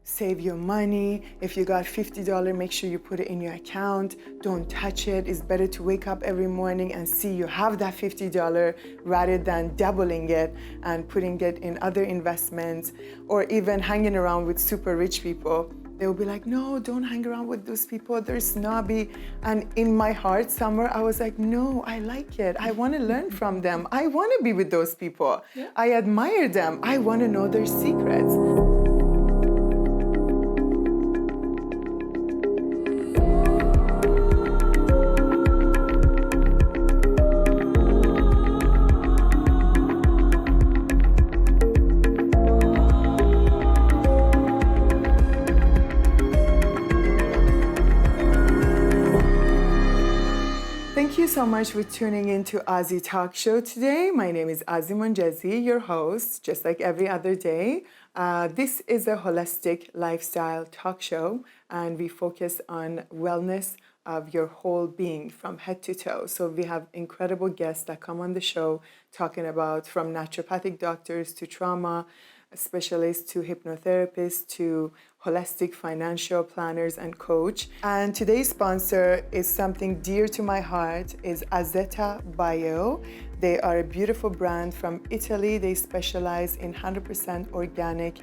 save your money. If you got $50, make sure you put it in your account. Don't touch it. It's better to wake up every morning and see you have that $50 rather than doubling it and putting it in other investments, or even hanging around with super rich people. They will be like, no, don't hang around with those people. They're snobby. And in my heart, somewhere, I was like, no, I like it. I want to learn from them. I want to be with those people. Yeah. I admire them. I want to know their secrets. Thank you so much for tuning into Azi Talk Show today. My name is Azi Monjezi, your host, just like every other day. This is a holistic lifestyle talk show, and we focus on wellness of your whole being from head to toe. So we have incredible guests that come on the show talking about from naturopathic doctors to trauma specialists to hypnotherapists to holistic financial planners and coach. And today's sponsor is something dear to my heart, is Azi Bio. They are a beautiful brand from Italy. They specialize in 100% organic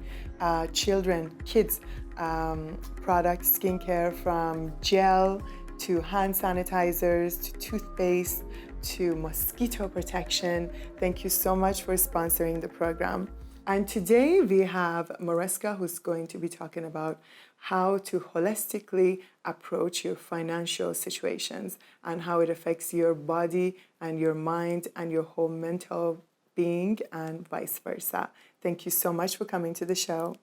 kids product skincare, from gel to hand sanitizers to toothpaste to mosquito protection. Thank you so much for sponsoring the program. And today we have Mariska, who's going to be talking about how to holistically approach your financial situations and how it affects your body and your mind and your whole mental being and vice versa. Thank you so much for coming to the show.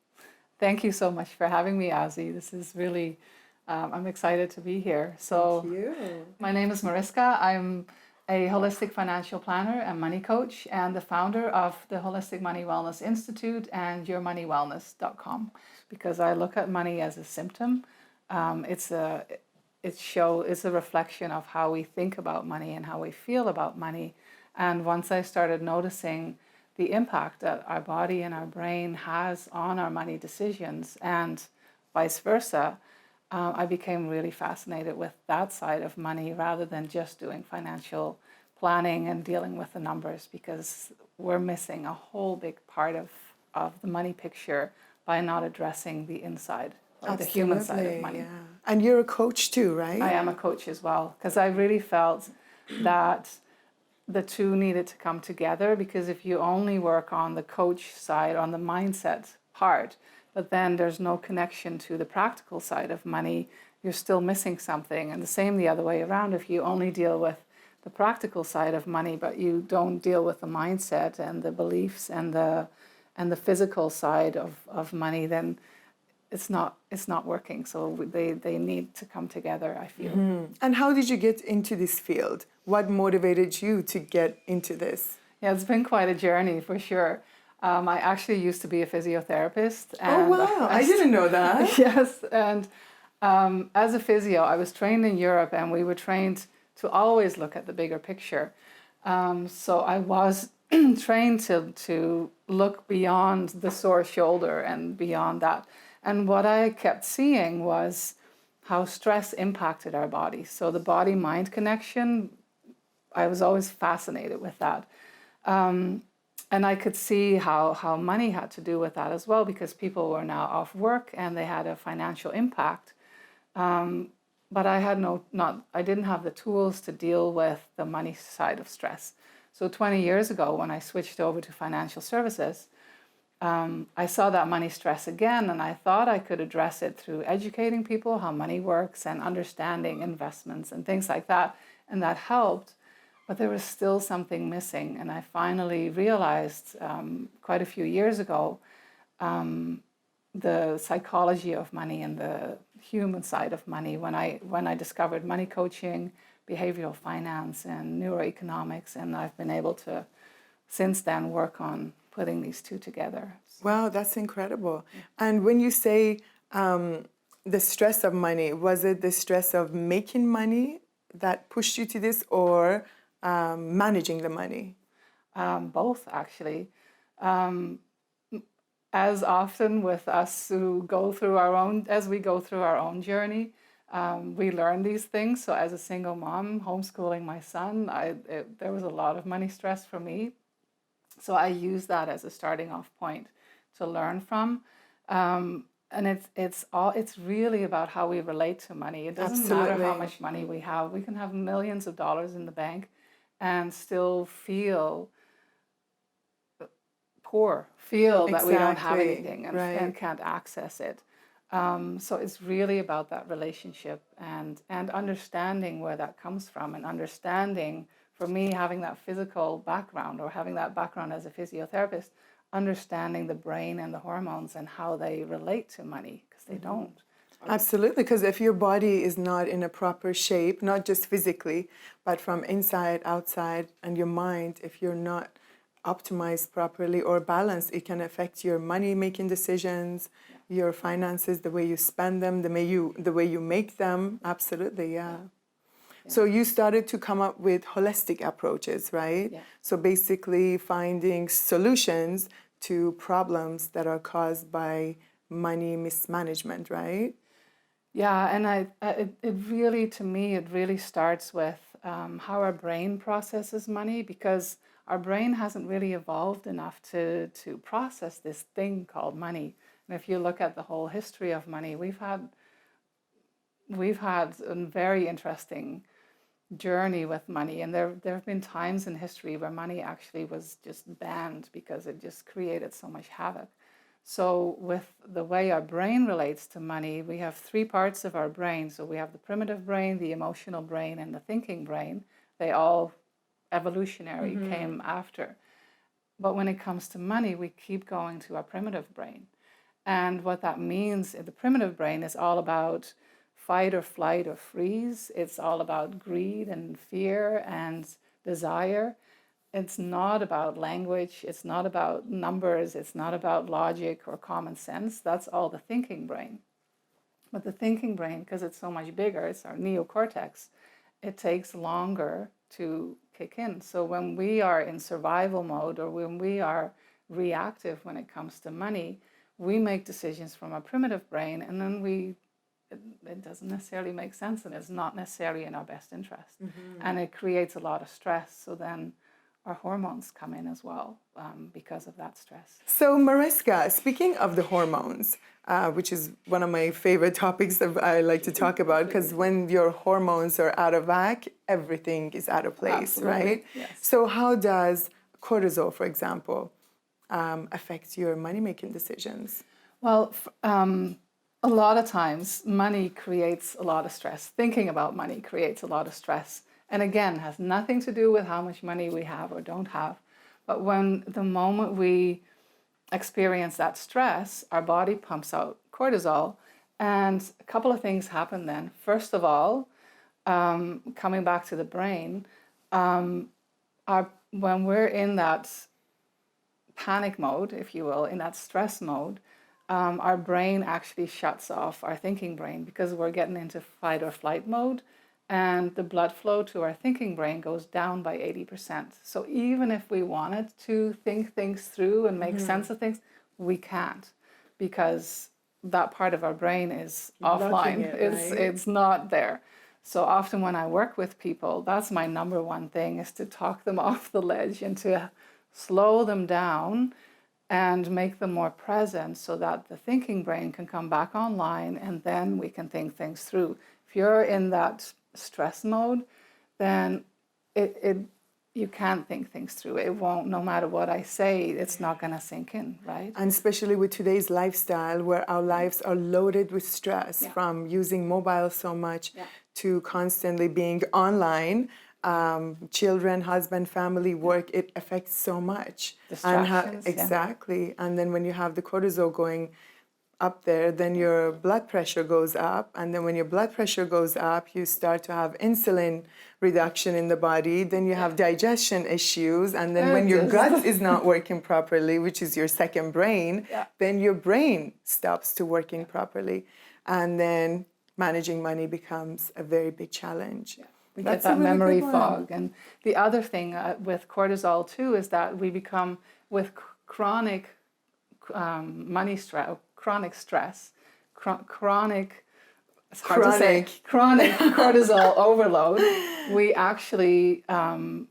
Thank you so much for having me, Azi. This is really, I'm excited to be here. So, Thank you. My name is Mariska. I'm a holistic financial planner and money coach, and the founder of the Holistic Money Wellness Institute and yourmoneywellness.com, because I look at money as a symptom. It's a reflection of how we think about money and how we feel about money. And once I started noticing the impact that our body and our brain has on our money decisions and vice versa, I became really fascinated with that side of money rather than just doing financial planning and dealing with the numbers, because we're missing a whole big part of the money picture by not addressing the inside, or the human side of money. Yeah. And you're a coach too, right? I am a coach as well, because I really felt that the two needed to come together, because if you only work on the coach side, on the mindset part, but then there's no connection to the practical side of money, you're still missing something. And the same the other way around. If you only deal with the practical side of money, but you don't deal with the mindset and the beliefs and the physical side of money, then it's not working. So they need to come together, I feel. Mm-hmm. And how did you get into this field? What motivated you to get into this? Yeah, it's been quite a journey for sure. I actually used to be a physiotherapist. And oh, wow. I didn't know that. Yes. And as a physio, I was trained in Europe, and we were trained to always look at the bigger picture. So I was trained to look beyond the sore shoulder and beyond that. And what I kept seeing was how stress impacted our body. So the body-mind connection, I was always fascinated with that. And I could see how money had to do with that as well, because people were now off work and they had a financial impact. But I didn't have the tools to deal with the money side of stress. So 20 years ago, when I switched over to financial services, I saw that money stress again, and I thought I could address it through educating people how money works and understanding investments and things like that. And that helped. But there was still something missing, and I finally realized quite a few years ago the psychology of money and the human side of money when I discovered money coaching, behavioral finance, and neuroeconomics, and I've been able to since then work on putting these two together. Wow, that's incredible. And when you say the stress of money, was it the stress of making money that pushed you to this, or managing the money? Both, actually. as often with us who go through as we go through our own journey, we learn these things. So as a single mom, homeschooling my son, there was a lot of money stress for me. So I use that as a starting off point to learn from. And it's really about how we relate to money. It doesn't matter how much money we have. We can have millions of dollars in the bank and still feel poor, feel that we don't have anything and can't access it. So it's really about that relationship and understanding where that comes from, and understanding, for me, having that physical background or having that background as a physiotherapist, understanding the brain and the hormones and how they relate to money, because they don't. Absolutely, because if your body is not in a proper shape, not just physically, but from inside, outside, and your mind, if you're not optimized properly or balanced, it can affect your money-making decisions, your finances, the way you spend them, the way you make them. Absolutely, yeah. So you started to come up with holistic approaches, right? Yeah. So basically finding solutions to problems that are caused by money mismanagement, right? Yeah, and it really, to me, it really starts with how our brain processes money, because our brain hasn't really evolved enough to process this thing called money. And if you look at the whole history of money, we've had a very interesting journey with money, and there have been times in history where money actually was just banned because it just created so much havoc. So with the way our brain relates to money, we have three parts of our brain. So we have the primitive brain, the emotional brain, and the thinking brain. They all evolutionary came after. But when it comes to money, we keep going to our primitive brain. And what that means in the primitive brain is all about fight or flight or freeze. It's all about greed and fear and desire. It's not about language. It's not about numbers. It's not about logic or common sense. That's all the thinking brain. But the thinking brain, because it's so much bigger, it's our neocortex, it takes longer to kick in. So when we are in survival mode, or when we are reactive when it comes to money, we make decisions from our primitive brain, and then it doesn't necessarily make sense, and it's not necessarily in our best interest. And it creates a lot of stress. So then our hormones come in as well because of that stress. So Mariska, speaking of the hormones, which is one of my favorite topics that I like to talk about, because when your hormones are out of whack, everything is out of place, Absolutely. right? Yes. So how does cortisol, for example, affect your money-making decisions? Well, a lot of times money creates a lot of stress. Thinking about money creates a lot of stress. And again, has nothing to do with how much money we have or don't have. But when the moment we experience that stress, our body pumps out cortisol, and a couple of things happen then. First of all, coming back to the brain, when we're in that panic mode, if you will, in that stress mode, our brain actually shuts off our thinking brain, because we're getting into fight or flight mode, and the blood flow to our thinking brain goes down by 80%. So even if we wanted to think things through and make sense of things, we can't, because that part of our brain is offline. It's not there. So often when I work with people, that's my number one thing, is to talk them off the ledge and to slow them down and make them more present, so that the thinking brain can come back online, and then we can think things through. If you're in that stress mode, then you can't think things through. It won't, no matter what I say, it's not going to sink in, right? And especially with today's lifestyle, where our lives are loaded with stress, from using mobile so much to constantly being online, children, husband, family, work, it affects so much. Distractions. Exactly. And then when you have the cortisol going up there, then your blood pressure goes up. And then when your blood pressure goes up, you start to have insulin reduction in the body. Then you have digestion issues. And then when your gut is not working properly, which is your second brain, then your brain stops to working properly. And then managing money becomes a very big challenge. We get that memory fog. And the other thing with cortisol too is that we become, with chronic money stress, chronic stress, chronic, it's hard to say, chronic cortisol overload, we actually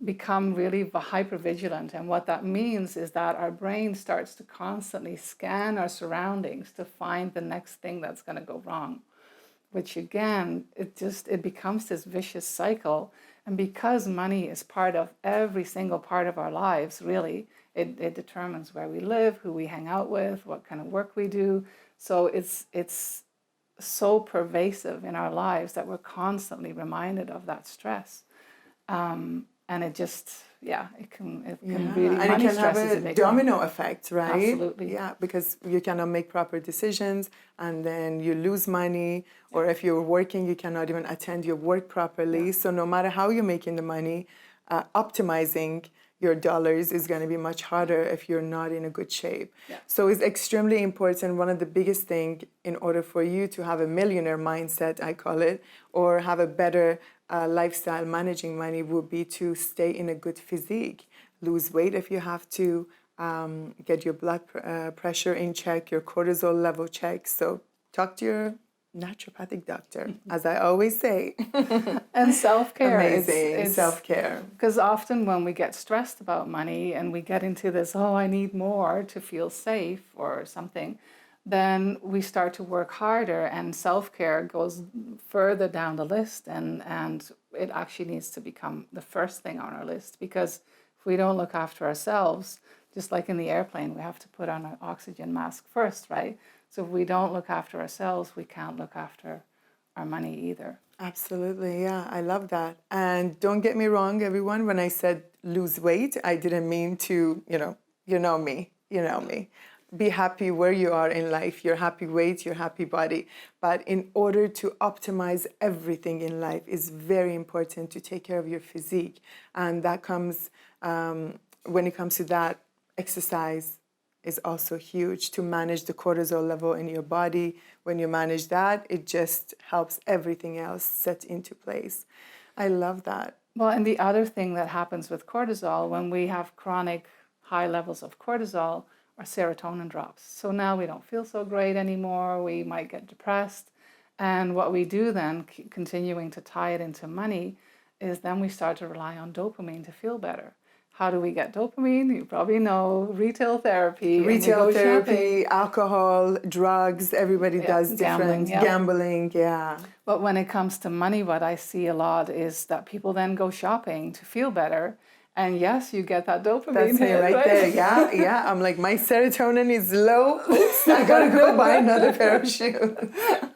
become really hypervigilant. And what that means is that our brain starts to constantly scan our surroundings to find the next thing that's going to go wrong, which again, it becomes this vicious cycle. And because money is part of every single part of our lives, really, it determines where we live, who we hang out with, what kind of work we do. So it's so pervasive in our lives that we're constantly reminded of that stress. And it just, it can really, and it can have a domino effect, right? Absolutely. Yeah, because you cannot make proper decisions and then you lose money, or if you're working, you cannot even attend your work properly. So no matter how you're making the money, optimizing your dollars is going to be much harder if you're not in a good shape. Yeah. So it's extremely important. One of the biggest things in order for you to have a millionaire mindset, I call it, or have a better lifestyle managing money would be to stay in a good physique, lose weight if you have to, get your blood pressure in check, your cortisol level checked. So talk to your naturopathic doctor, as I always say. And self-care. Amazing. It's self-care. Because often when we get stressed about money and we get into this, I need more to feel safe or something, then we start to work harder, and self-care goes further down the list, and it actually needs to become the first thing on our list, because if we don't look after ourselves, just like in the airplane, we have to put on an oxygen mask first, right? So if we don't look after ourselves, we can't look after our money either. Absolutely, yeah, I love that. And don't get me wrong, everyone, when I said lose weight, I didn't mean to, you know me. Be happy where you are in life, your happy weight, your happy body. But in order to optimize everything in life, it's very important to take care of your physique. And that comes, when it comes to that, exercise is also huge to manage the cortisol level in your body. When you manage that, it just helps everything else set into place. I love that. Well, and the other thing that happens with cortisol, when we have chronic high levels of cortisol, our serotonin drops. So now we don't feel so great anymore. We might get depressed. And what we do then, continuing to tie it into money, is then we start to rely on dopamine to feel better. How do we get dopamine? You probably know, retail therapy. Alcohol, drugs, everybody does different. Gambling, yeah. But when it comes to money, what I see a lot is that people then go shopping to feel better. And yes, you get that dopamine. That's me right there, yeah. I'm like, my serotonin is low. Oops, I gotta go buy another pair of shoes.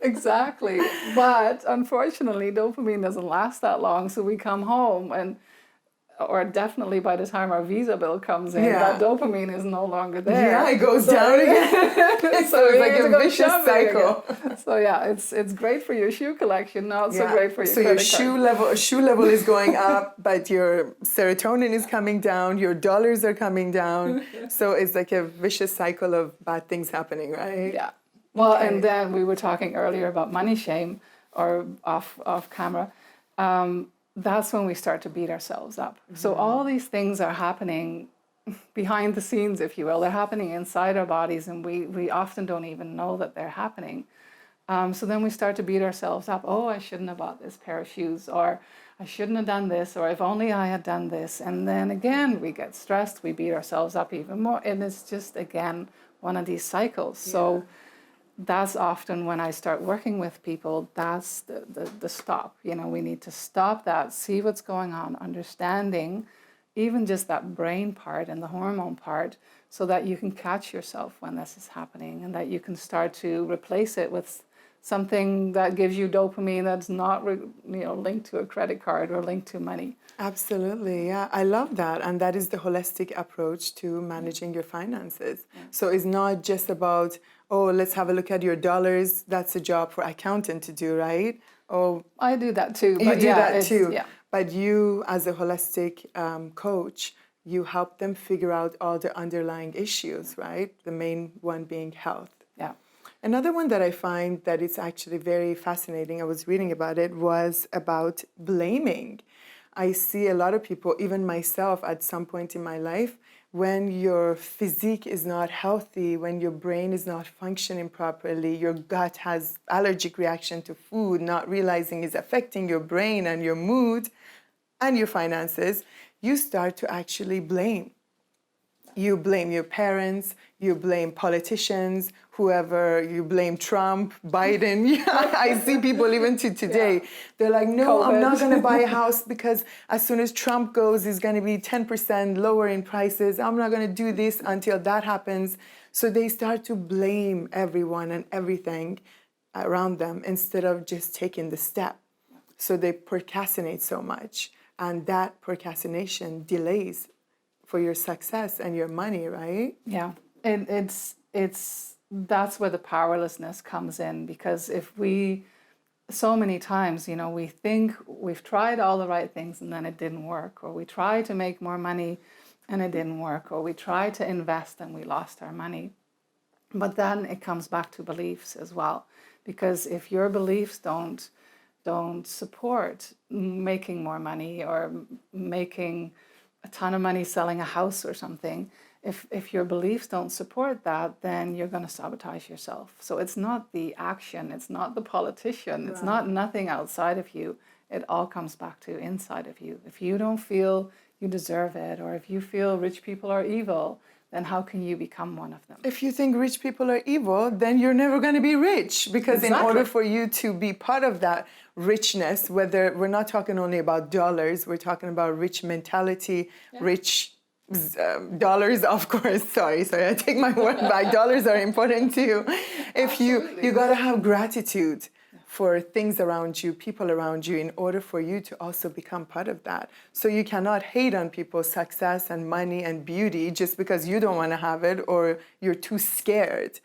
Exactly. But unfortunately, dopamine doesn't last that long. So we come home or definitely by the time our visa bill comes in, that dopamine is no longer there. Yeah, it goes down again. So it's like a vicious cycle. Again. So yeah, it's great for your shoe collection, not so great for your credit card. So your shoe level is going up, but your serotonin is coming down, your dollars are coming down. So it's like a vicious cycle of bad things happening, right? Yeah. Well, and then we were talking earlier about money shame, or off camera. That's when we start to beat ourselves up. Mm-hmm. So all these things are happening behind the scenes, if you will. They're happening inside our bodies, and we often don't even know that they're happening. So then we start to beat ourselves up. I shouldn't have bought this pair of shoes, or I shouldn't have done this, or if only I had done this. And then again, we get stressed, we beat ourselves up even more. And it's just, again, one of these cycles. Yeah. So that's often when I start working with people, that's the stop. We need to stop that, see what's going on, understanding even just that brain part and the hormone part, so that you can catch yourself when this is happening, and that you can start to replace it with something that gives you dopamine that's not linked to a credit card or linked to money. Absolutely, yeah. I love that. And that is the holistic approach to managing your finances. Yeah. So it's not just about, let's have a look at your dollars. That's a job for accountant to do, right? I do that too. You do that too. Yeah. But you, as a holistic coach, you help them figure out all the underlying issues, right? The main one being health. Yeah. Another one that I find that it's actually very fascinating, I was reading about it, was about blaming. I see a lot of people, even myself at some point in my life, when your physique is not healthy, when your brain is not functioning properly, your gut has allergic reaction to food, not realizing is affecting your brain and your mood and your finances, you start to actually blame. You blame your parents, you blame politicians, whoever, you blame Trump, Biden. Yeah, I see people even to today. Yeah. They're like, no, I'm not going to buy a house because as soon as Trump goes, it's going to be 10% lower in prices. I'm not going to do this until that happens. So they start to blame everyone and everything around them instead of just taking the step. So they procrastinate so much. And that procrastination delays for your success and your money, right? Yeah, it's that's where the powerlessness comes in, because if we, so many times, you know, we think we've tried all the right things and then it didn't work, or we tried to make more money and it didn't work, or we tried to invest and we lost our money. But then it comes back to beliefs as well, because if your beliefs don't support making more money or making a ton of money selling a house or something, if your beliefs don't support that, then you're going to sabotage yourself. So it's not the action, it's not the politician, it's not nothing outside of you. It all comes back to inside of you. If you don't feel you deserve it, or if you feel rich people are evil, then how can you become one of them? If you think rich people are evil, then you're never going to be rich, because in order for you to be part of that richness, whether we're not talking only about dollars, we're talking about rich mentality, rich dollars, of course. Sorry, I take my word back. Dollars are important too. If you got to have gratitude for things around you, people around you, in order for you to also become part of that. So you cannot hate on people's success and money and beauty just because you don't want to have it or you're too scared.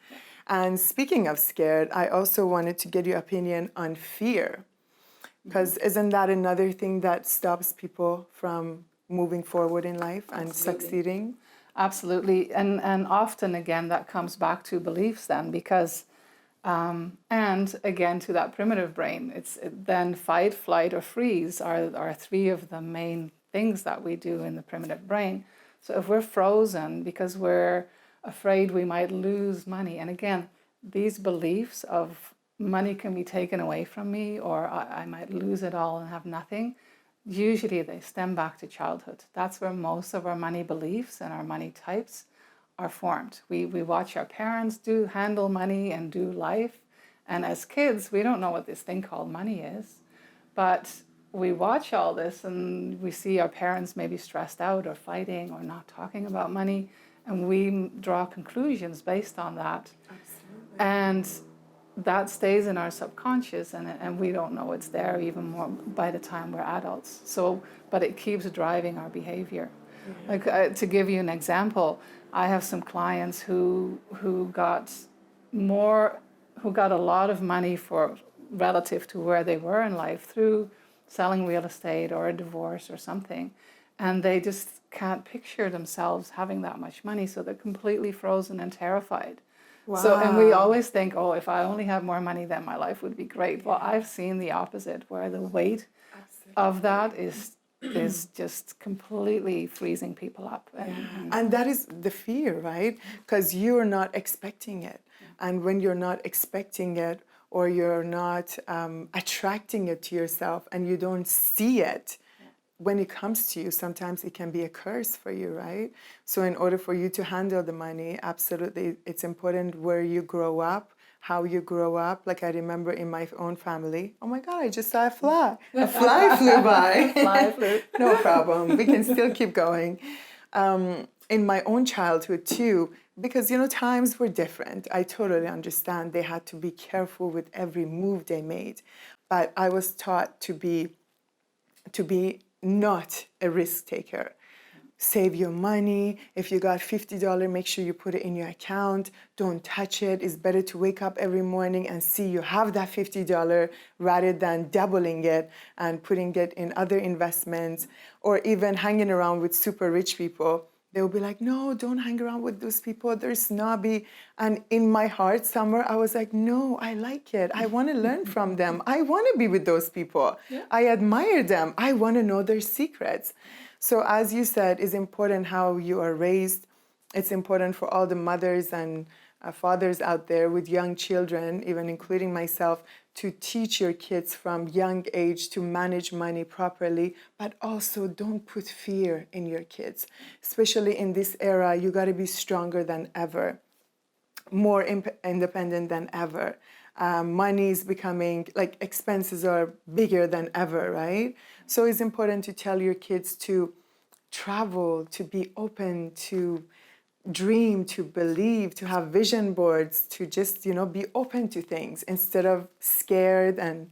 And speaking of scared, I also wanted to get your opinion on fear, because isn't that another thing that stops people from moving forward in life and succeeding? Absolutely. And often, again, that comes back to beliefs then, because and again, to that primitive brain, it's then fight, flight, or freeze are three of the main things that we do in the primitive brain. So if we're frozen because we're afraid we might lose money, and again, these beliefs of money can be taken away from me, or I might lose it all and have nothing, usually they stem back to childhood. That's where most of our money beliefs and our money types are formed. We watch our parents handle money and do life, and as kids we don't know what this thing called money is, but we watch all this and we see our parents maybe stressed out or fighting or not talking about money, and we draw conclusions based on that. Absolutely. And that stays in our subconscious, and we don't know it's there even more by the time we're adults. So, but it keeps driving our behavior. Like to give you an example, I have some clients who got a lot of money for relative to where they were in life through selling real estate or a divorce or something, and they just can't picture themselves having that much money, so they're completely frozen and terrified. Wow. So, and we always think, oh, if I only had more money, then my life would be great. Well, I've seen the opposite, where the weight of that is just completely freezing people up. And that is the fear, right? Because you're not expecting it. And when you're not expecting it, or you're not attracting it to yourself and you don't see it, when it comes to you, sometimes it can be a curse for you, right? So in order for you to handle the money, absolutely, it's important where you grow up, how you grow up. Like I remember in my own family, oh my God, I just saw a fly. A fly flew by. Fly flew. No problem. We can still keep going. In my own childhood too, because, you know, times were different. I totally understand. They had to be careful with every move they made. But I was taught to be not a risk taker. Save your money. If you got $50, make sure you put it in your account. Don't touch it. It's better to wake up every morning and see you have that $50 rather than doubling it and putting it in other investments, or even hanging around with super rich people. They will be like, no, don't hang around with those people. They're snobby. And in my heart somewhere, I was like, no, I like it. I want to learn from them. I want to be with those people. Yeah. I admire them. I want to know their secrets. So as you said, it's important how you are raised. It's important for all the mothers and fathers out there with young children, even including myself, to teach your kids from young age to manage money properly, but also don't put fear in your kids. Especially in this era, you got to be stronger than ever, more independent than ever. Money is becoming, like, expenses are bigger than ever, right? So it's important to tell your kids to travel, to be open, to dream, to believe, to have vision boards, to just, be open to things instead of scared and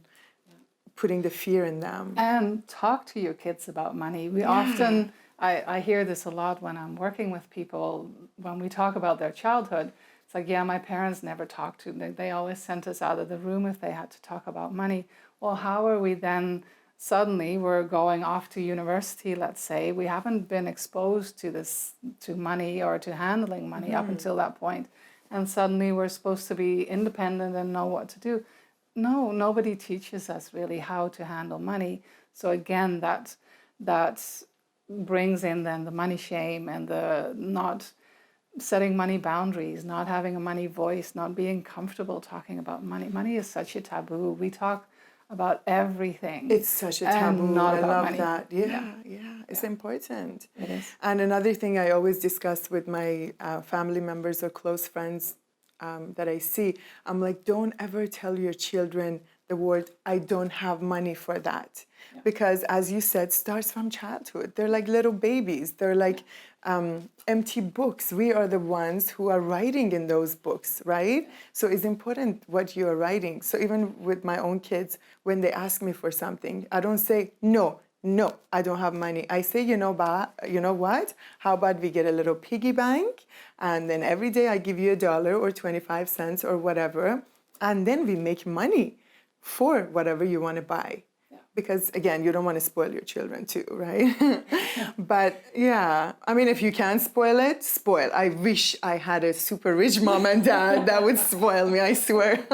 putting the fear in them. And talk to your kids about money. We often, I hear this a lot when I'm working with people, when we talk about their childhood. It's like, yeah, my parents never talked to me. They always sent us out of the room if they had to talk about money. Well, how are we then, suddenly we're going off to university, let's say. We haven't been exposed to money or to handling money up until that point. And suddenly we're supposed to be independent and know what to do. No, nobody teaches us really how to handle money. So again, that brings in then the money shame and the not setting money boundaries, not having a money voice, not being comfortable talking about money. Money is such a taboo. We talk about everything. It's such a taboo. Not I about love money. that. Yeah. It's important. It is. And another thing I always discuss with my family members or close friends that I see, I'm like, don't ever tell your children the word, I don't have money for that. Yeah. Because as you said, starts from childhood. They're like little babies. They're like empty books. We are the ones who are writing in those books, right? So it's important what you are writing. So even with my own kids, when they ask me for something, I don't say, no, I don't have money. I say, you know what? How about we get a little piggy bank, and then every day I give you $1 or 25 cents or whatever, and then we make money for whatever you want to buy. Yeah. Because again, you don't want to spoil your children too, right? But yeah, I mean, if you can spoil it, spoil. I wish I had a super rich mom and dad that would spoil me, I swear.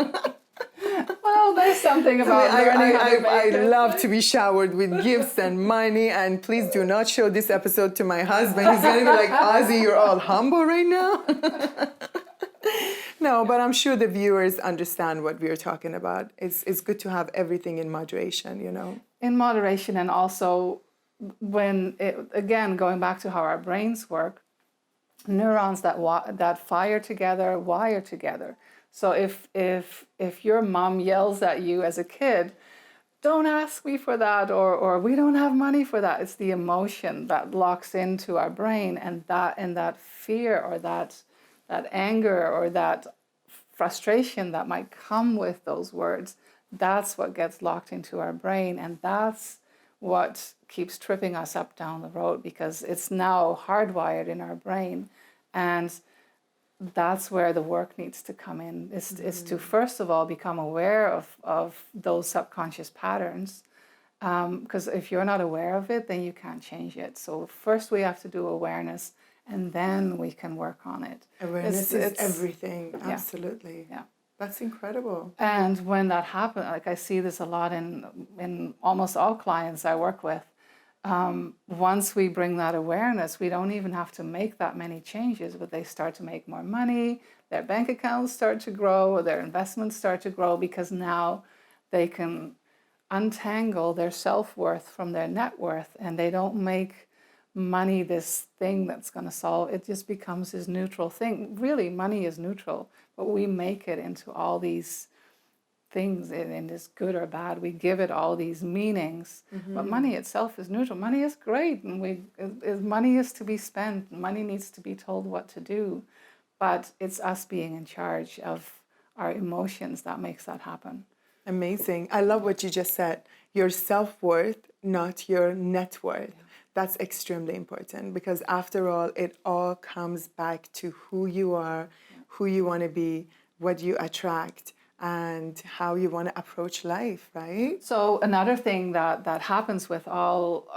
Well, there's something about I love to be showered with gifts and money, and please do not show this episode to my husband. He's going to be like, Azi, you're all humble right now. No, but I'm sure the viewers understand what we are talking about. It's good to have everything in moderation, In moderation, and also again, going back to how our brains work, neurons that fire together, wire together. So if your mom yells at you as a kid, don't ask me for that, or we don't have money for that, it's the emotion that locks into our brain, and that fear or that anger or that frustration that might come with those words, that's what gets locked into our brain, and that's what keeps tripping us up down the road, because it's now hardwired in our brain. And that's where the work needs to come in, is to first of all become aware of those subconscious patterns, because if you're not aware of it, then you can't change it. So first we have to do awareness, and then we can work on it. Awareness is everything. Absolutely. Yeah. That's incredible. And when that happens, like I see this a lot in almost all clients I work with, once we bring that awareness, we don't even have to make that many changes, but they start to make more money, their bank accounts start to grow, their investments start to grow, because now they can untangle their self-worth from their net worth, and they don't make money this thing that's going to solve. It just becomes this neutral thing. Really, money is neutral, but we make it into all these things in this good or bad. We give it all these meanings, but money itself is neutral. Money is great, and money is to be spent. Money needs to be told what to do, but it's us being in charge of our emotions that makes that happen. Amazing. I love what you just said. Your self-worth, not your net worth. Yeah. That's extremely important, because after all, it all comes back to who you are, who you want to be, what you attract, and how you want to approach life, right? So another thing that happens with all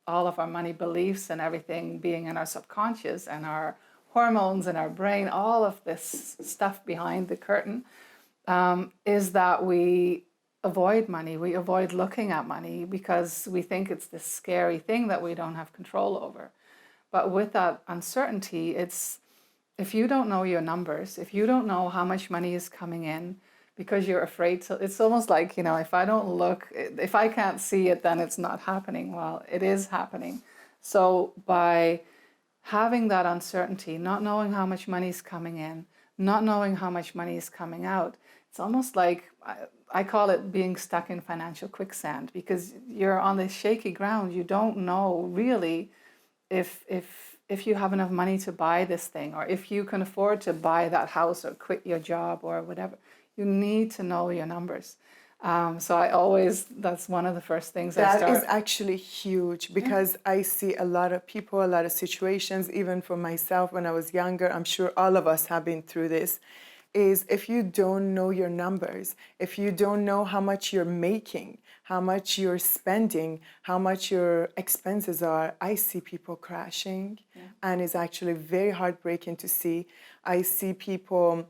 of our money beliefs and everything being in our subconscious and our hormones and our brain, all of this stuff behind the curtain, is that we avoid money. We avoid looking at money because we think it's this scary thing that we don't have control over. But with that uncertainty, it's if you don't know your numbers, if you don't know how much money is coming in because you're afraid to, it's almost like, you know, if I don't look, if I can't see it, then it's not happening. Well, it is happening. So by having that uncertainty, not knowing how much money is coming in, not knowing how much money is coming out, it's almost like, I call it being stuck in financial quicksand, because you're on this shaky ground. You don't know really if you have enough money to buy this thing, or if you can afford to buy that house or quit your job or whatever. You need to know your numbers. So I always, that's one of the first things I start. That is actually huge, because I see a lot of people, a lot of situations, even for myself when I was younger, I'm sure all of us have been through this, is if you don't know your numbers, if you don't know how much you're making, how much you're spending, how much your expenses are, I see people crashing. And it's actually very heartbreaking to see. I see people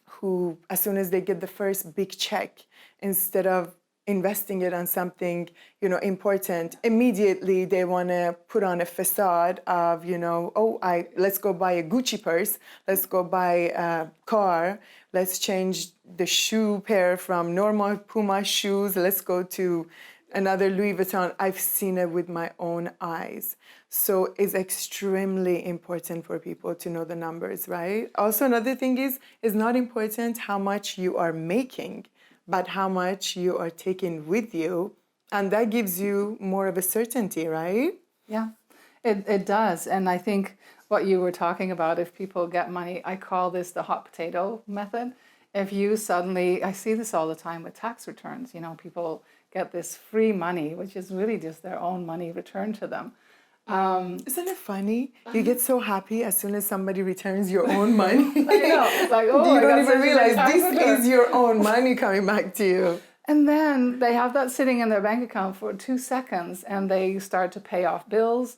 who, as soon as they get the first big check, instead of investing it on something, you know, important, immediately they want to put on a facade of, you know, let's go buy a Gucci purse, let's go buy a car, let's change the shoe pair from normal Puma shoes, let's go to another Louis Vuitton. I've seen it with my own eyes. So it's extremely important for people to know the numbers, right? Also, another thing is, it's not important how much you are making, but how much you are taking with you. And that gives you more of a certainty, right? Yeah, it does. And I think what you were talking about, if people get money, I call this the hot potato method. If you suddenly, I see this all the time with tax returns, you know, people get this free money, which is really just their own money returned to them. Isn't it funny? You get so happy as soon as somebody returns your own money. I know. It's like, oh, you I don't got even such a realize tax this return. is your own money coming back to you. And then they have that sitting in their bank account for 2 seconds, and they start to pay off bills.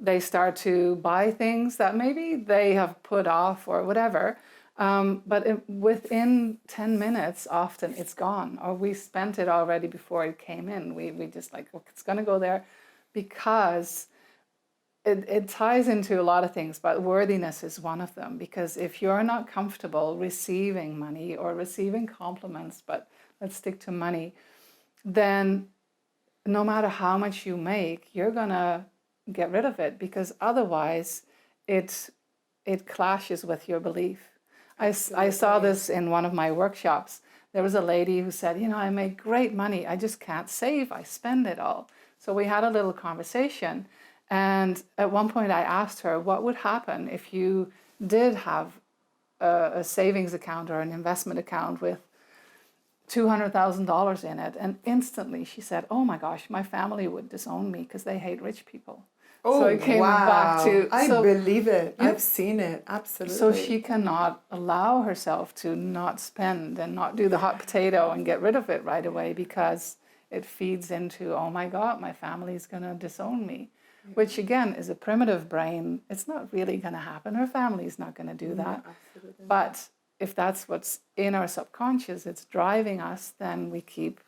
They start to buy things that maybe they have put off or whatever. But within 10 minutes, often it's gone, or we spent it already before it came in. We just like, well, it's going to go there, because it ties into a lot of things, but worthiness is one of them. Because if you're not comfortable receiving money or receiving compliments, but let's stick to money, then no matter how much you make, you're going to get rid of it, because otherwise it clashes with your belief. I saw this in one of my workshops. There was a lady who said, you know, I make great money, I just can't save, I spend it all. So we had a little conversation, and at one point I asked her, what would happen if you did have a savings account or an investment account with $200,000 in it? And instantly she said, oh my gosh, my family would disown me because they hate rich people. Oh, so it came wow. back to, I believe it. Yeah. I've seen it. Absolutely. So she cannot allow herself to not spend and not do the hot potato and get rid of it right away, because it feeds into, oh my God, my family's going to disown me. Yeah. Which again is a primitive brain. It's not really going to happen. Her family's not going to do that. Absolutely. But if that's what's in our subconscious, it's driving us, then we keep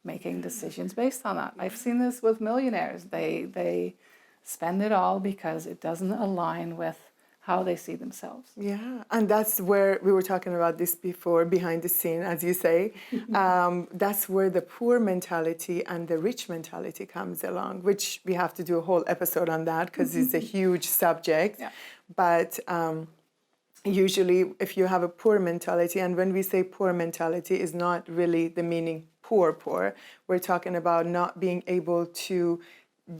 making decisions based on that. I've seen this with millionaires. They spend it all because it doesn't align with how they see themselves. Yeah, and that's where we were talking about this before, behind the scene, as you say. That's where the poor mentality and the rich mentality comes along, which we have to do a whole episode on that, because it's a huge subject. Yeah. But usually if you have a poor mentality, and when we say poor mentality, is not really the meaning poor, we're talking about not being able to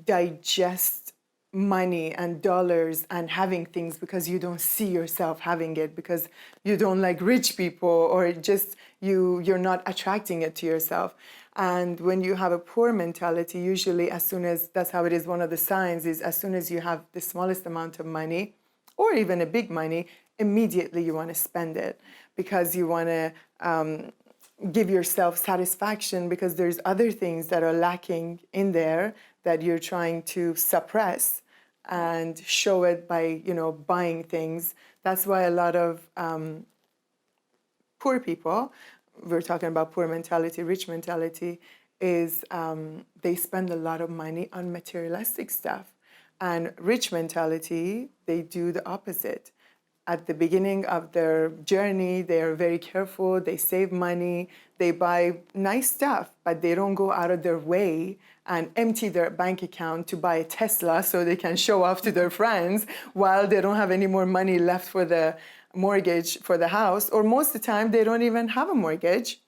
digest money and dollars and having things because you don't see yourself having it, because you don't like rich people, or just you're not attracting it to yourself. And when you have a poor mentality, usually as soon as, that's how it is, one of the signs is, as soon as you have the smallest amount of money or even a big money, immediately you want to spend it, because you want to give yourself satisfaction, because there's other things that are lacking in there that you're trying to suppress and show it by, you know, buying things. That's why a lot of poor people, we're talking about poor mentality, rich mentality, is they spend a lot of money on materialistic stuff. And rich mentality, they do the opposite. At the beginning of their journey, they are very careful, they save money, they buy nice stuff, but they don't go out of their way and empty their bank account to buy a Tesla so they can show off to their friends while they don't have any more money left for the mortgage for the house. Or most of the time, they don't even have a mortgage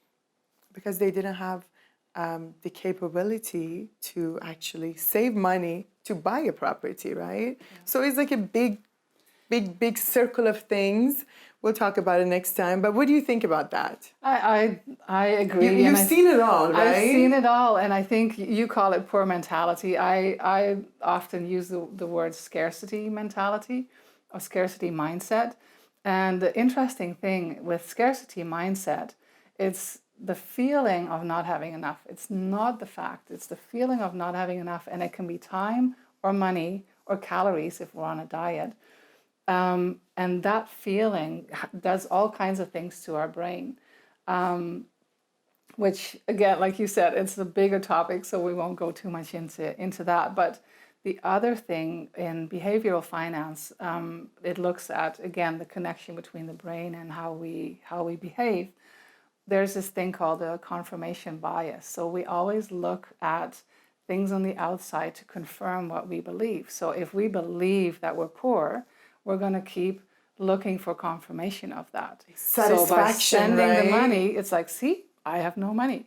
because they didn't have the capability to actually save money to buy a property, right? Yeah. So it's like a big circle of things. We'll talk about it next time. But what do you think about that? I agree. You've seen it all, right? I've seen it all, and I think you call it poor mentality. I often use the word scarcity mentality or scarcity mindset. And the interesting thing with scarcity mindset, it's the feeling of not having enough. It's not the fact. It's the feeling of not having enough, and it can be time or money or calories if we're on a diet. And that feeling does all kinds of things to our brain, which, again, like you said, it's a bigger topic, so we won't go too much into that. But the other thing in behavioral finance, it looks at, again, the connection between the brain and how we behave. There's this thing called a confirmation bias. So we always look at things on the outside to confirm what we believe. So if we believe that we're poor, we're going to keep looking for confirmation of that. Satisfaction, so by spending right? the money, it's like, see, I have no money,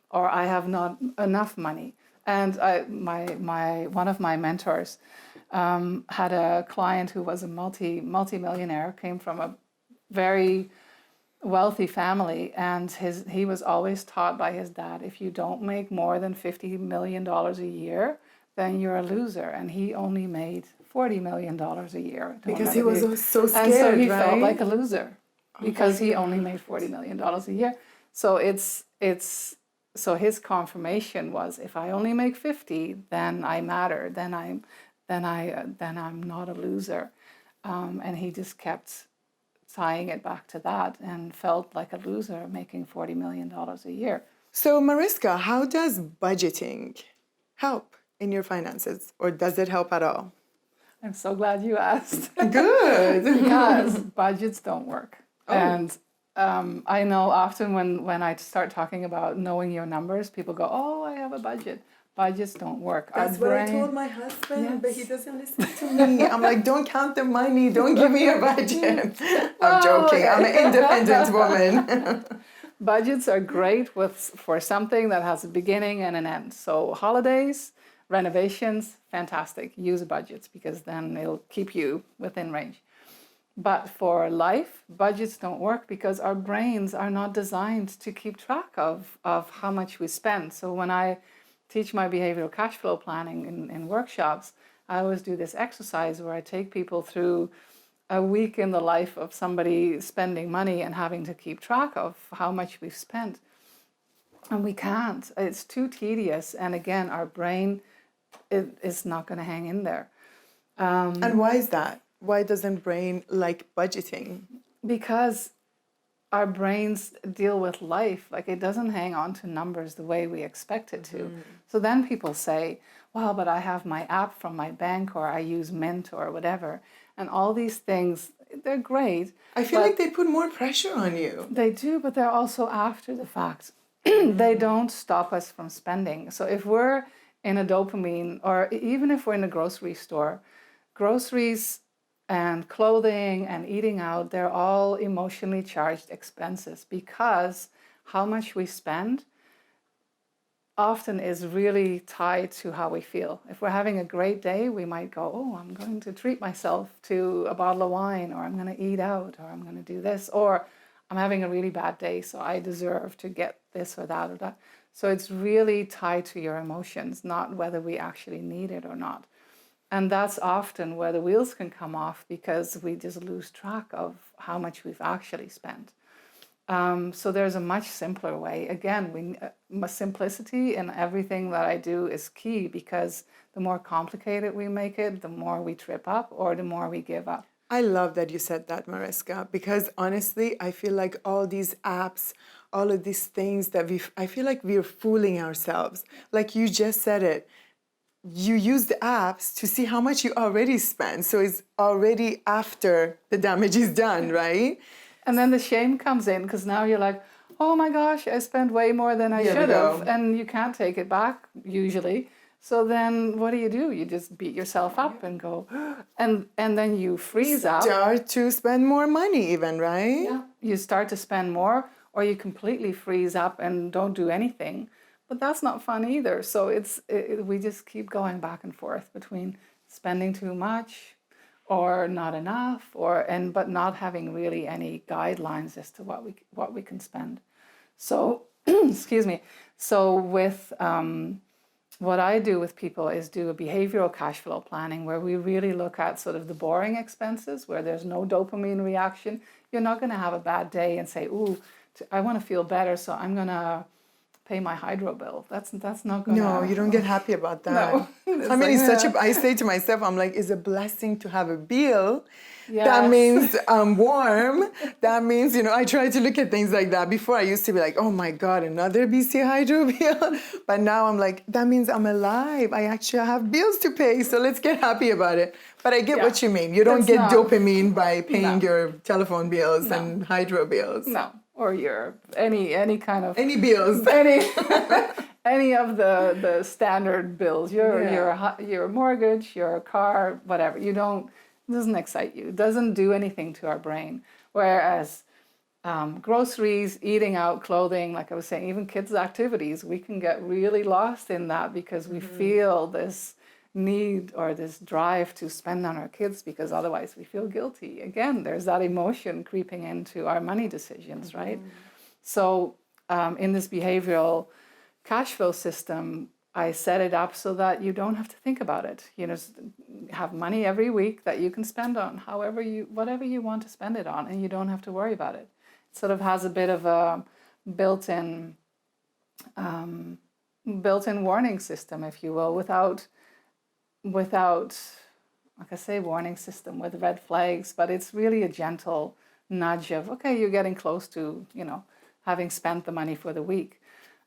or I have not enough money. And one of my mentors had a client who was a multi-millionaire, came from a very wealthy family, and he was always taught by his dad, if you don't make more than $50 million a year, then you're a loser. And he only made $40 million a year. Because he was so scared, and so he right? felt like a loser because he only made $40 million a year. So so his confirmation was, if I only make 50, then I matter. Then I'm not a loser. And he just kept tying it back to that and felt like a loser making $40 million a year. So Mariska, how does budgeting help in your finances, or does it help at all? I'm so glad you asked. Good. Because budgets don't work. Oh. And I know often when I start talking about knowing your numbers, people go, oh, I have a budget. Budgets don't work. That's what I told my husband, yes. But he doesn't listen to me. I'm like, don't count the money. Don't give me a budget. I'm joking. I'm an independent woman. Budgets are great for something that has a beginning and an end. So holidays, renovations, fantastic. Use budgets because then it'll keep you within range. But for life, budgets don't work because our brains are not designed to keep track of how much we spend. So when I teach my behavioral cash flow planning in workshops, I always do this exercise where I take people through a week in the life of somebody spending money and having to keep track of how much we've spent. And we can't. It's too tedious. And again, our brain is not going to hang in there. And why is that? Why doesn't brain like budgeting? Because our brains deal with life. Like, it doesn't hang on to numbers the way we expect it to. So then people say, well, but I have my app from my bank, or I use Mint or whatever. And all these things, they're great. I feel like they put more pressure on you. They do, but they're also after the fact. They don't stop us from spending. So if we're in a dopamine, or even if we're in a grocery store, groceries and clothing and eating out, they're all emotionally charged expenses because how much we spend often is really tied to how we feel. If we're having a great day, we might go, oh, I'm going to treat myself to a bottle of wine, or I'm going to eat out, or I'm going to do this, or I'm having a really bad day, so I deserve to get this or that or that. So it's really tied to your emotions, not whether we actually need it or not. And that's often where the wheels can come off because we just lose track of how much we've actually spent. So there's a much simpler way. Again, simplicity in everything that I do is key, because the more complicated we make it, the more we trip up or the more we give up. I love that you said that, Mariska, because honestly, I feel like all these apps all of these things that I feel like we're fooling ourselves. Like you just said it. You use the apps to see how much you already spent. So it's already after the damage is done, right? And then the shame comes in because now you're like, oh my gosh, I spent way more than I should have. And you can't take it back usually. So then what do? You just beat yourself up and go, and then you freeze up. Start to spend more money even, right? Yeah. You start to spend more, or you completely freeze up and don't do anything. But that's not fun either. So we just keep going back and forth between spending too much or not enough, but not having really any guidelines as to what we can spend. So excuse me. So with what I do with people is do a behavioral cash flow planning where we really look at sort of the boring expenses where there's no dopamine reaction. You're not going to have a bad day and say, ooh, I want to feel better, so I'm going to pay my hydro bill. That's not going to... No, you don't get happy about that. No. I mean, I say to myself, I'm like, it's a blessing to have a bill. Yes. That means I'm warm. That means, I try to look at things like that. Before I used to be like, oh my God, another BC hydro bill. But now I'm like, that means I'm alive. I actually have bills to pay. So let's get happy about it. But I get what you mean. You don't get dopamine by paying your telephone bills and hydro bills. No. Or your any kind of... Any bills. Any of the standard bills. Your mortgage, your car, whatever. It doesn't excite you. It doesn't do anything to our brain. Whereas groceries, eating out, clothing, like I was saying, even kids' activities, we can get really lost in that because we feel this need or this drive to spend on our kids because otherwise we feel guilty. Again, there's that emotion creeping into our money decisions, right? So in this behavioral cash flow system, I set it up so that you don't have to think about it. Have money every week that you can spend on whatever you want to spend it on, and you don't have to worry about it. It sort of has a bit of a built-in warning system, if you will, without, like I say, warning system with red flags, but it's really a gentle nudge of, okay, you're getting close to, having spent the money for the week.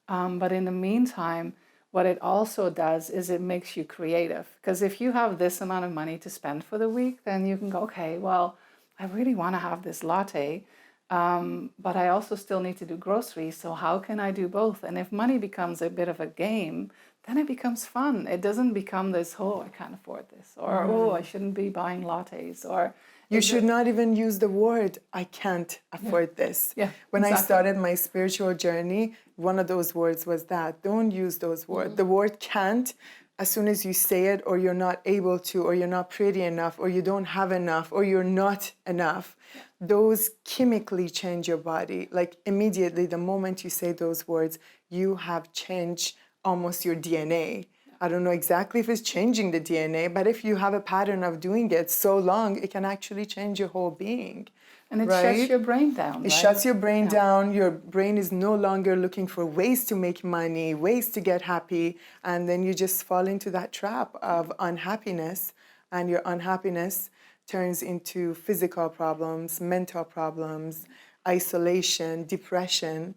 But in the meantime, what it also does is it makes you creative. Because if you have this amount of money to spend for the week, then you can go, okay, well, I really want to have this latte, but I also still need to do groceries. So how can I do both? And if money becomes a bit of a game, then it becomes fun. It doesn't become this, oh, I can't afford this, or oh, I shouldn't be buying lattes, or... You should not even use the word, I can't afford this. Yeah, when I started my spiritual journey, one of those words was that. Don't use those words. The word can't, as soon as you say it, or you're not able to, or you're not pretty enough, or you don't have enough, or you're not enough, those chemically change your body. Like immediately, the moment you say those words, you have changed almost your DNA. I don't know exactly if it's changing the DNA, but if you have a pattern of doing it so long, it can actually change your whole being. And it shuts your brain down, It shuts your brain down. Your brain is no longer looking for ways to make money, ways to get happy, and then you just fall into that trap of unhappiness, and your unhappiness turns into physical problems, mental problems, isolation, depression,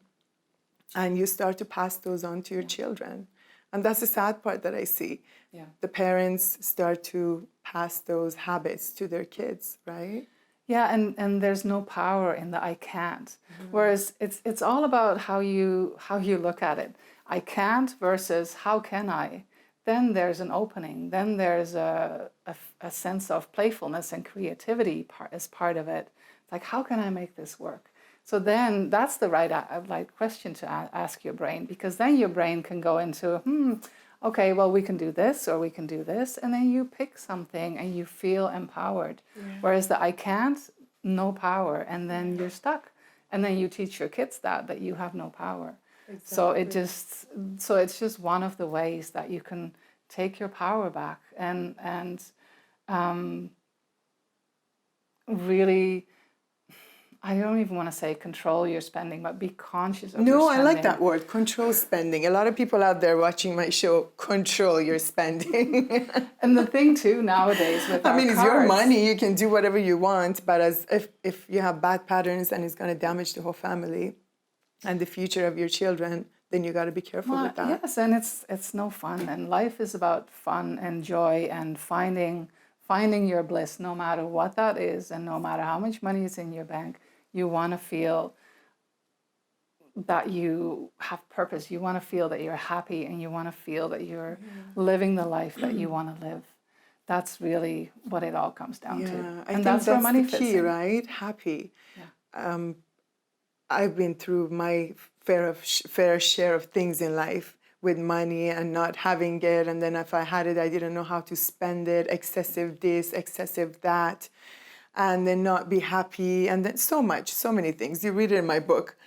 and you start to pass those on to your children. And that's the sad part that I see. Yeah. The parents start to pass those habits to their kids, right? Yeah, and there's no power in the I can't. Whereas it's all about how you look at it. I can't versus how can I? Then there's an opening. Then there's a sense of playfulness and creativity as part of it. Like, how can I make this work? So then that's the right question to ask your brain, because then your brain can go into, okay, well, we can do this or we can do this. And then you pick something and you feel empowered. Yeah. Whereas the I can't, no power. And then you're stuck. And then you teach your kids that you have no power. Exactly. So it's just one of the ways that you can take your power back and really... I don't even want to say control your spending, but be conscious of your spending. No, I like that word, control spending. A lot of people out there watching my show control your spending. And the thing too nowadays with our it's your money, you can do whatever you want, but if you have bad patterns and it's going to damage the whole family. and the future of your children, then you got to be careful with that. Yes, and it's no fun, and life is about fun and joy and finding your bliss, no matter what that is, and no matter how much money is in your bank. You want to feel that you have purpose. You want to feel that you're happy, and you want to feel that you're living the life that you want to live. That's really what it all comes down to. And I think that's where money fits in. Right? Happy. Yeah. I've been through my fair share of things in life with money and not having it. And then if I had it, I didn't know how to spend it, excessive this, excessive that, and then not be happy. And then so many things. You read it in my book.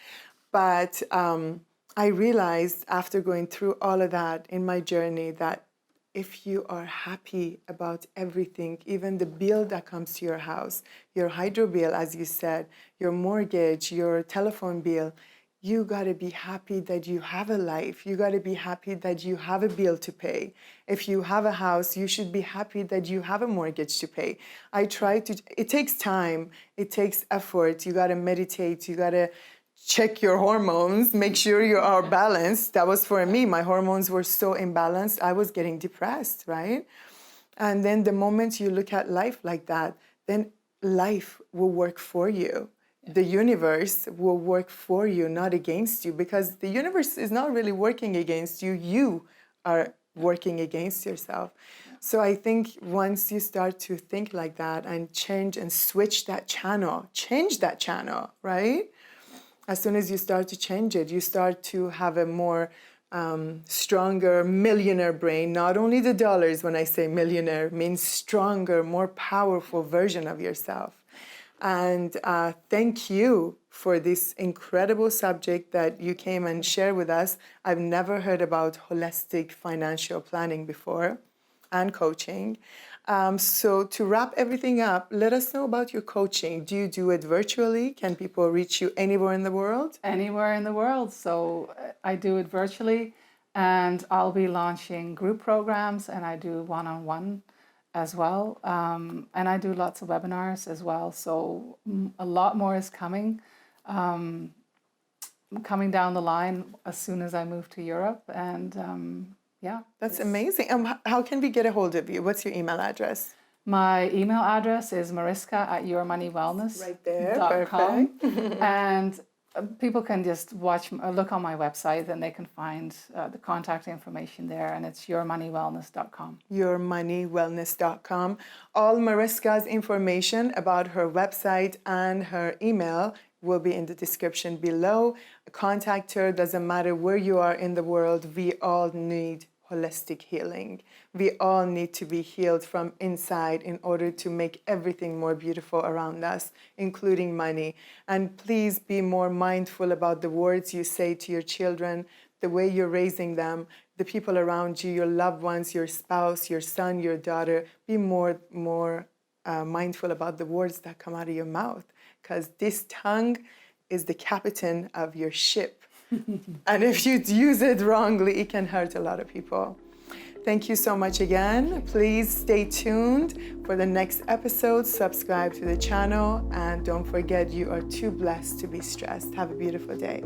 But I realized after going through all of that in my journey that if you are happy about everything, even the bill that comes to your house, your hydro bill, as you said, your mortgage, your telephone bill, you got to be happy that you have a life. You got to be happy that you have a bill to pay. If you have a house, you should be happy that you have a mortgage to pay. It takes time, it takes effort. You got to meditate, you got to check your hormones, make sure you are balanced. That was for me. My hormones were so imbalanced, I was getting depressed, right? And then the moment you look at life like that, then life will work for you. The universe will work for you, not against you, because the universe is not really working against you. You are working against yourself. So I think once you start to think like that and change and switch that channel, change that channel, right? As soon as you start to change it, you start to have a more stronger millionaire brain. Not only the dollars, when I say millionaire, means stronger, more powerful version of yourself. And thank you for this incredible subject that you came and shared with us. I've never heard about holistic financial planning before and coaching. So to wrap everything up, let us know about your coaching. Do you do it virtually? Can people reach you anywhere in the world? Anywhere in the world. So I do it virtually, and I'll be launching group programs, and I do one-on-one as well. And I do lots of webinars as well. So a lot more is coming down the line as soon as I move to Europe. And yeah. That's amazing. How can we get a hold of you? What's your email address? My email address is mariska@yourmoneywellness.com. Right there, perfect. And people can just look on my website, and they can find the contact information there, and it's yourmoneywellness.com. Yourmoneywellness.com. All Mariska's information about her website and her email will be in the description below. Contact her, doesn't matter where you are in the world. We all need holistic healing. We all need to be healed from inside in order to make everything more beautiful around us, including money. And please be more mindful about the words you say to your children, the way you're raising them, the people around you, your loved ones, your spouse, your son, your daughter. Be more mindful about the words that come out of your mouth, because this tongue is the captain of your ship. And if you use it wrongly, it can hurt a lot of people. Thank you so much again. Please stay tuned for the next episode. Subscribe to the channel. And don't forget, you are too blessed to be stressed. Have a beautiful day.